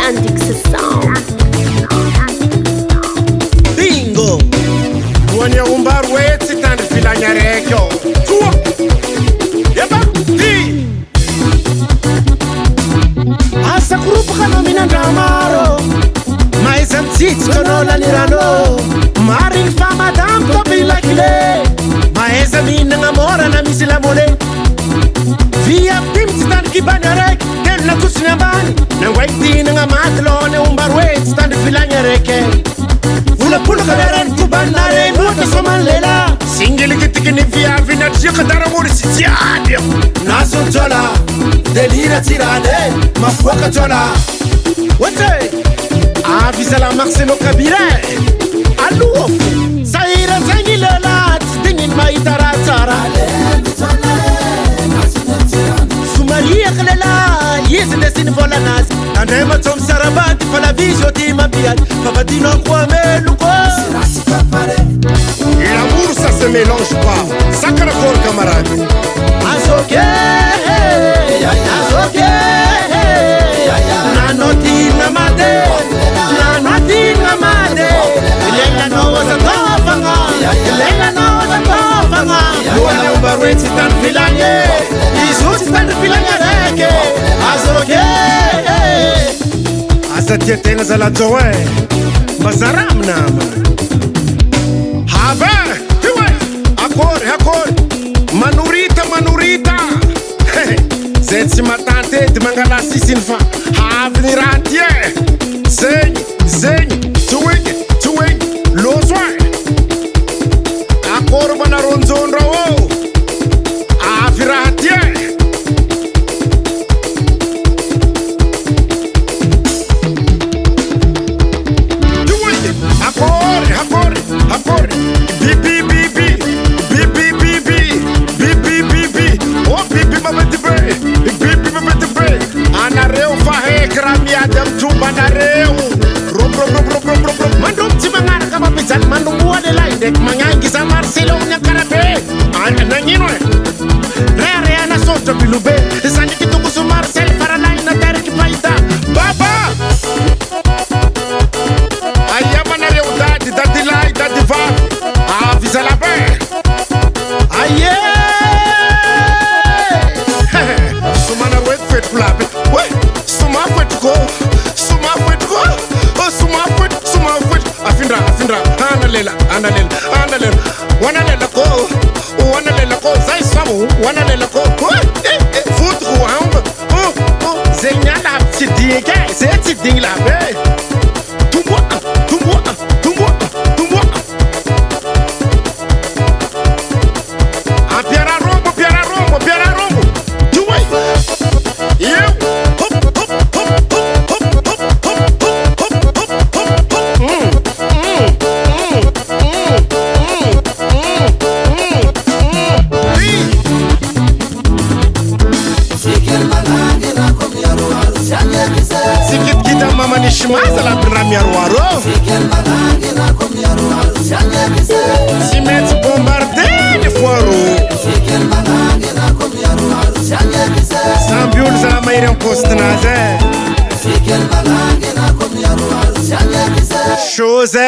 indexação. Bingo! Wani umbar wetsi tandi filanya rekyo. Tua! Yeba! Di! Asa grupo kano minandamaro. Mais antsits kono lanirano. Maring famadam to bilakile. Mais aminang amora na misilamole. Via pimts tandi kibanarek. Tel na kusnyabani. Nang waiti nang amatlo ne umbar wetsi tandi filanya rekyo. Vula pula kadaran kubanare nuota somalela. Singili kitikini via vina tjika daramuri sitiadio. Naso tola, delira tirade, mafuaka tola. Wate, avisa la Marcelo Kabira. Aluofu, saira zangilela, tingin maitara tara. Sumaria kalela, yes destin volanas. Anema tom sarabat, fala visio tima biat, papadino kwame luko. L'amour ça se mélange pas. Sacre corps camarade. Azoke, azoke. Nanoti namade, nanoti namade. Lenga no za tofanga, lenga no za tofanga. Wala ubarweti tan filanye, izuti tan filanye reke. Azoke. Azatia tenga za la joe, bazaram nama. Habe, hiwe, akor, manurita. Zetsi matante di mangala sisinfa. Have ni rantie, zengi, tuwing, lozwa. Akor banaronzonra wo, have rantie. Akor, bibi, oh bibi mabete bre, anareu fahe kramia dem tumba nareu, rom, mandum timangara kama pizan, mandum buade laidek, mangangi sa Marcelo nyakarabe, nangino rea na soto bilube, sandi kitungu su Marcel faralai na terki paita, baba, ayaba nareu dadi lai, dadi va, avisa la paix. Aye! Sumana wet fet kulabe. Wait, suma wet go. Oh, suma wet. Afindra. Analela. Wanalela ko. Zai samu. Wanalela ko. Foot ruamba. Oh. Zenyala tidinga. Zeti la be. Tumwa. Piara rombo. Do it. Yeah. Sikit kita mama ni shimaza la premier waro. Simet bombarder de foiro. Sambiul za maire en poste naze. Chose